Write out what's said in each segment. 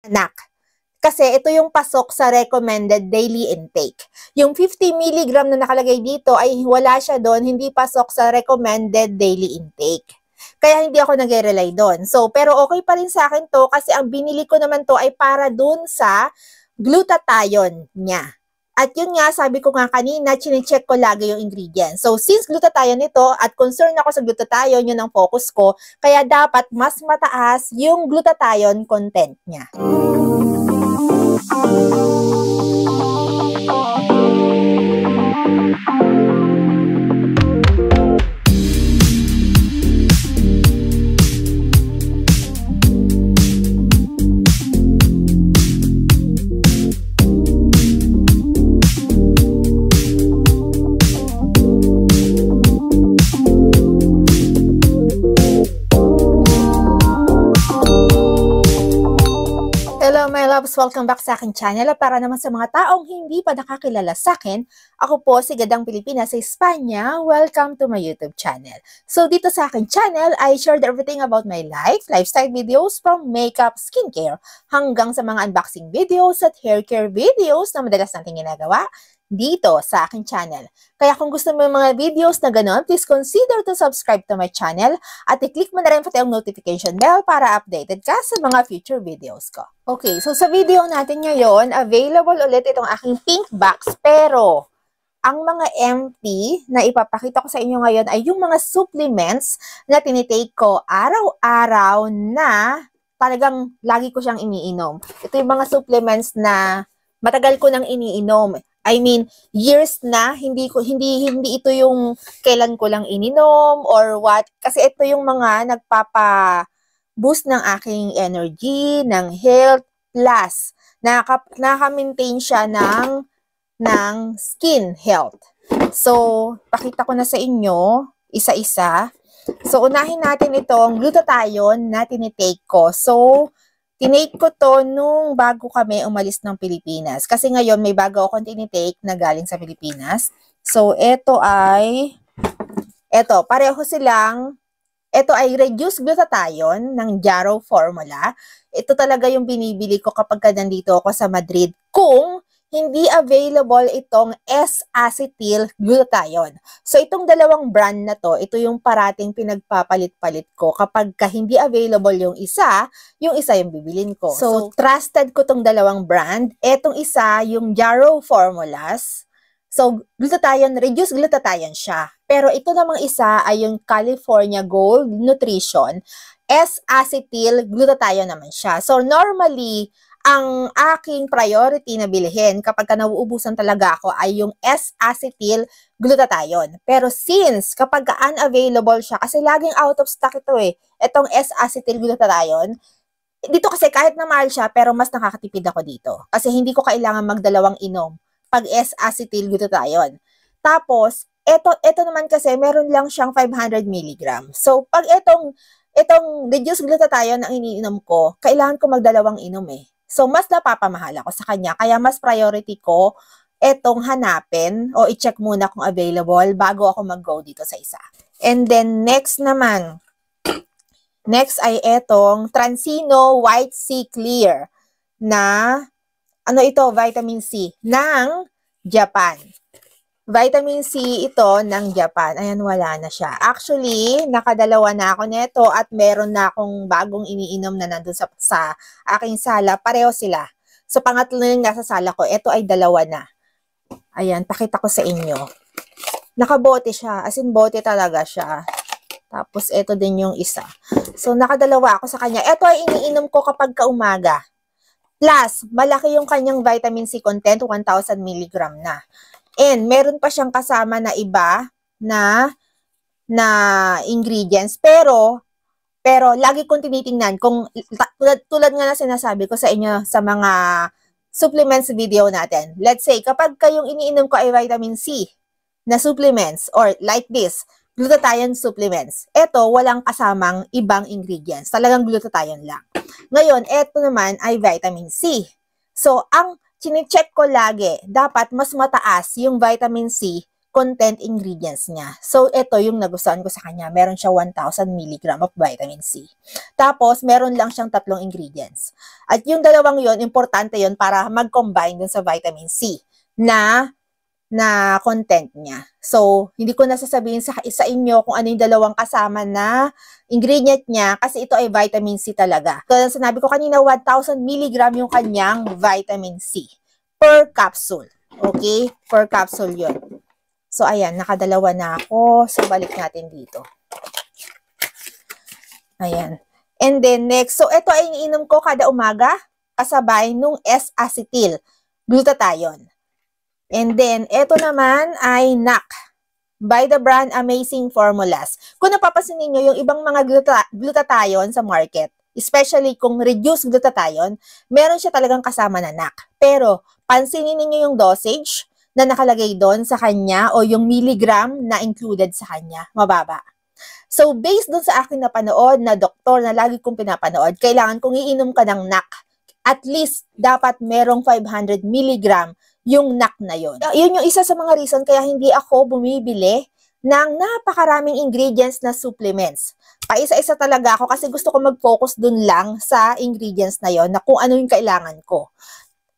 anak. Kasi ito yung pasok sa recommended daily intake. Yung 50 mg na nakalagay dito ay wala siya doon, hindi pasok sa recommended daily intake. Kaya hindi ako nag-rely doon. So, pero okay pa rin sa akin to kasi ang binili ko naman to ay para doon sa glutathione niya. At yun nga, sabi ko nga kanina, chine-check ko lagi yung ingredients. So, since glutathione ito at concern ako sa glutathione, yun ang focus ko, kaya dapat mas mataas yung glutathione content niya. Hello my loves! Welcome back sa aking channel. Para naman sa mga taong hindi pa nakakilala sa akin, ako po si Gadang Pilipinas sa Espanya. Welcome to my YouTube channel. So dito sa aking channel, I shared everything about my life, lifestyle videos from makeup, skincare, hanggang sa mga unboxing videos at hair care videos na madalas natin ginagawa dito sa aking channel. Kaya kung gusto mo yung mga videos na gano'n, please consider to subscribe to my channel at i-click mo na rin pati ang notification bell para updated ka sa mga future videos ko. Okay, so sa video natin ngayon, available ulit itong aking pink box, pero ang mga empty na ipapakita ko sa inyo ngayon ay yung mga supplements na tinitake ko araw-araw na talagang lagi ko siyang iniinom. Ito yung mga supplements na matagal ko nang iniinom. I mean, years na, hindi ito yung kailan ko lang ininom or what. Kasi ito yung mga nagpapa-boost ng aking energy, ng health, plus nakaka-maintain siya ng skin health. So, pakita ko na sa inyo, isa-isa. So, unahin natin itong glutathione na tinitake ko. So, tinake ko to nung bago kami umalis ng Pilipinas. Kasi ngayon may bago akong tinitake na galing sa Pilipinas. So, pareho silang, ito ay reduced glutathione ng Jarrow formula. Ito talaga yung binibili ko kapag nandito ako sa Madrid kung hindi available itong S-acetyl glutathione. So, itong dalawang brand na to, ito yung parating pinagpapalit-palit ko. Kapag hindi available yung isa yung bibilin ko. So, trusted ko tong dalawang brand. Etong isa, yung Jarrow formulas. So, glutathione, reduced glutathione siya. Pero ito namang isa ay yung California Gold Nutrition. S-acetyl glutathione naman siya. So, normally, ang aking priority na bilhin kapag nauubusan talaga ako ay yung S-acetyl glutathione. Pero since kapag unavailable siya, kasi laging out of stock ito itong S-acetyl glutathione, dito kasi kahit na mahal siya, pero mas nakakatipid ako dito. Kasi hindi ko kailangan magdalawang inom pag S-acetyl glutathione. Tapos, ito naman kasi meron lang siyang 500 mg. So, pag itong reduced glutathione ang iniinom ko, kailangan ko magdalawang inom So, mas napapamahal ako sa kanya. Kaya mas priority ko etong hanapin o i-check muna kung available bago ako mag-go dito sa isa. And then, next ay etong Transino White Sea Clear na, vitamin C ng Japan. Vitamin C ito ng Japan. Ayan, wala na siya. Actually, nakadalawa na ako nito at meron na akong bagong iniinom na nandun sa aking sala. Pareho sila. So, pangatlo na yung nasa sala ko. Ito ay dalawa na. Ayan, pakita ko sa inyo. Nakabote siya. As in, bote talaga siya. Tapos, ito din yung isa. So, nakadalawa ako sa kanya. Ito ay iniinom ko kapag kaumaga. Plus, malaki yung kanyang vitamin C content, 1,000 mg na. And meron pa siyang kasama na iba na ingredients. Pero lagi kong tinitingnan kung tulad nga na sinasabi ko sa inyo sa mga supplements video natin. Let's say, kapag kayong iniinom ko ay vitamin C na supplements or like this, glutathione supplements. Ito, walang kasamang ibang ingredients. Talagang glutathione lang. Ngayon, ito naman ay vitamin C. So, ang chine-check ko lagi, dapat mas mataas yung vitamin C content ingredients niya. So, ito yung nagustuhan ko sa kanya. Meron siya 1,000 mg of vitamin C. Tapos, meron lang siyang 3 ingredients. At yung dalawang yon, importante yon para mag-combine dun sa vitamin C na content niya. So, hindi ko nasasabihin sa inyo kung ano yung dalawang kasama na ingredient niya kasi ito ay vitamin C talaga. So, sinabi ko kanina, 1,000 mg yung kanyang vitamin C per capsule. Okay? Per capsule yon. So, ayan, nakadalawa na ako. So, balik natin dito. Ayan. And then, next. So, ito ay iniinom ko kada umaga kasabay nung S-acetyl glutathione. And then, ito naman ay NAC by the brand Amazing Formulas. Kung napapansin niyo yung ibang mga glutathione sa market, especially kung reduced glutathione, meron siya talagang kasama na NAC. Pero, pansinin niyo yung dosage na nakalagay doon sa kanya o yung milligram na included sa kanya, mababa. So, based doon sa akin napanood na doktor na lagi kong pinapanood, kailangan kung iinom ka ng NAC, at least dapat merong 500 mg yung NAC na yon. Yun yung isa sa mga reason kaya hindi ako bumibili ng napakaraming ingredients na supplements. Paisa-isa talaga ako kasi gusto ko mag-focus dun lang sa ingredients na yon na kung ano yung kailangan ko.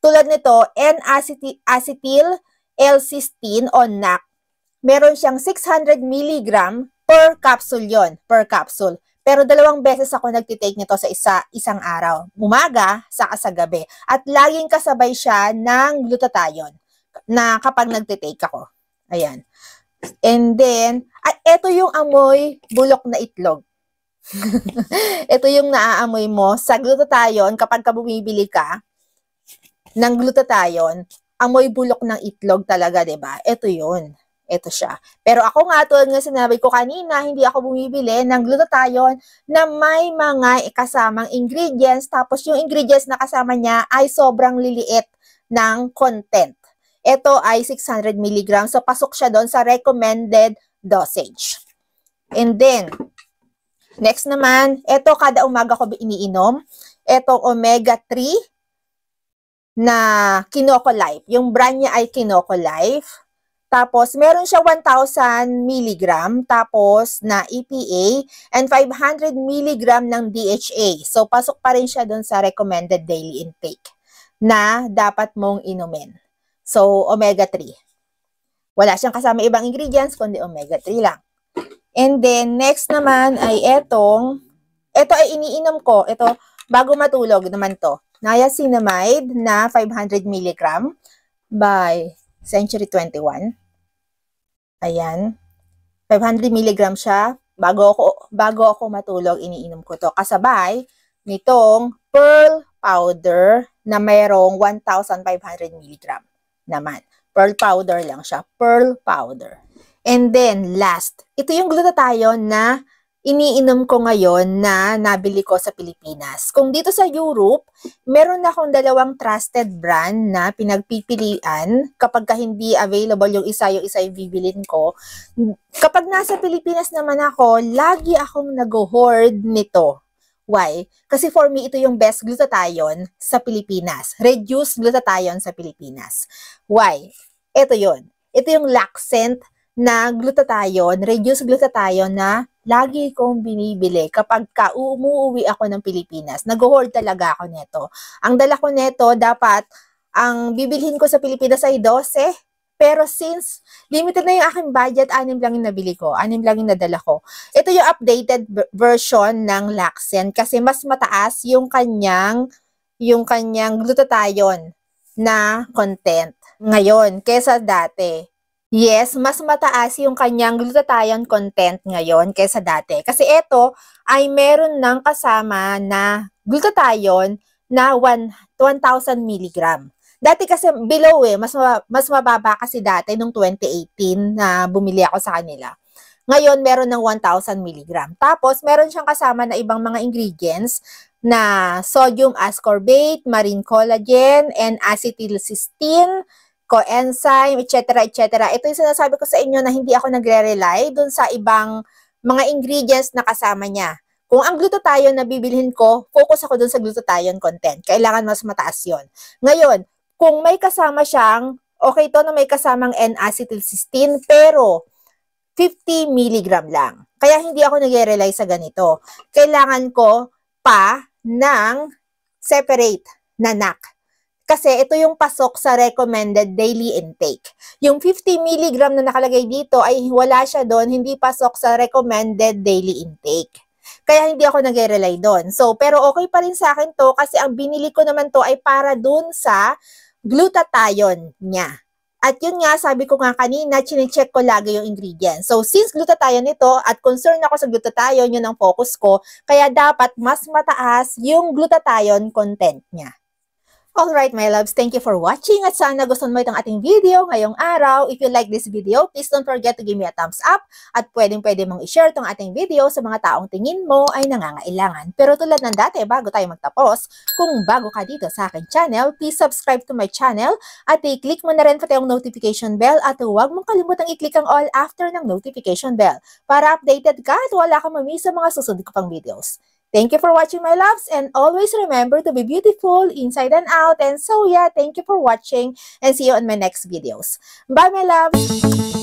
Tulad nito, N-acetyl L-cysteine o NAC, meron siyang 600 mg per capsule yon, per capsule. Pero 2 beses ako nagtitake nito sa isang araw. Umaga, saka sa gabi. At laging kasabay siya ng glutathione na kapag nagtitake ako. Ayan. And then, ito yung amoy bulok na itlog. Ito yung naaamoy mo sa glutathione kapag bumibili ka ng glutathione, amoy bulok ng itlog talaga, 'di ba? Ito 'yun. Ito siya. Pero ako nga, tulad nga sinabi ko kanina, hindi ako bumibili ng glutathione na may mga kasamang ingredients, tapos yung ingredients na kasama niya ay sobrang liliit ng content. Ito ay 600 mg, so pasok siya doon sa recommended dosage. And then, next naman, ito kada umaga ko iniinom, itong omega-3 na Kinoco Life. Yung brand niya ay Kinoco Life. Tapos, meron siya 1,000 mg, tapos na EPA, and 500 mg ng DHA. So, pasok pa rin siya dun sa recommended daily intake na dapat mong inumin. So, omega-3. Wala siyang kasama ibang ingredients, kundi omega-3 lang. And then, next naman ay ito ay iniinom ko, ito, bago matulog naman to. Niacinamide na 500 mg by Century 21. Ayan. 500 mg siya. Bago ako matulog, iniinom ko to. Kasabay nitong pearl powder na mayroong 1,500 mg naman. Pearl powder lang siya. Pearl powder. And then, last. Ito yung glutathione na iniinom ko ngayon na nabili ko sa Pilipinas. Kung dito sa Europe, meron na akong 2 trusted brand na pinagpipilian kapag hindi available yung isa yung bibilin ko. Kapag nasa Pilipinas naman ako, lagi akong nag-hoard nito. Why? Kasi for me, ito yung best glutathione sa Pilipinas. Reduced glutathione sa Pilipinas. Why? Ito yun. Ito yung Laxcent na glutathione, reduced glutathione na lagi kong binibili kapag umuwi ako ng Pilipinas. Nag-hoard talaga ako nito. Ang dala ko nito, dapat, ang bibilhin ko sa Pilipinas ay 12. Pero since limited na yung aking budget, 6 lang yung nabili ko. 6 lang yung nadala ko. Ito yung updated version ng Laxcent kasi mas mataas yung kanyang glutathione na content ngayon kesa dati. Yes, mas mataas yung kanyang glutathione content ngayon kaysa dati. Kasi ito ay meron ng kasama na glutathione na 1,000 mg. Dati kasi below mas mababa kasi dati nung 2018 na bumili ako sa kanila. Ngayon meron ng 1,000 mg. Tapos meron siyang kasama na ibang mga ingredients na sodium ascorbate, marine collagen, and acetylcysteine, coenzyme, etc. etc. Ito yung sinasabi ko sa inyo na hindi ako nagre-rely dun sa ibang mga ingredients na kasama niya. Kung ang glutathione na bibilhin ko, focus ako dun sa glutathione content. Kailangan mas mataas yon. Ngayon, kung may kasama siyang Okay to na may kasamang N-acetylcysteine pero 50 mg lang. Kaya hindi ako nag-rely sa ganito. Kailangan ko pa ng separate na NAC. Kasi ito yung pasok sa recommended daily intake. Yung 50 mg na nakalagay dito ay wala siya doon, hindi pasok sa recommended daily intake. Kaya hindi ako nag-rely doon. So, pero okay pa rin sa akin to kasi ang binili ko naman to ay para doon sa glutathione niya. At yun nga, sabi ko nga kanina, chinecheck ko lagi yung ingredients. So, since glutathione ito at concern ako sa glutathione, yun ang focus ko, kaya dapat mas mataas yung glutathione content niya. Alright, my loves, thank you for watching at sana gusto mo itong ating video ngayong araw. If you like this video, please don't forget to give me a thumbs up at pwede mong i-share itong ating video sa mga taong tingin mo ay nangangailangan. Pero tulad ng dati, bago tayo magtapos, kung bago ka dito sa aking channel, please subscribe to my channel at i-click mo na rin pati yung notification bell at huwag mong kalimutang i-click ang all after ng notification bell para updated ka at wala kang mamiss sa mga susunod ko pang videos. Thank you for watching, my loves, and always remember to be beautiful inside and out. And so yeah, thank you for watching and see you on my next videos. Bye, my loves!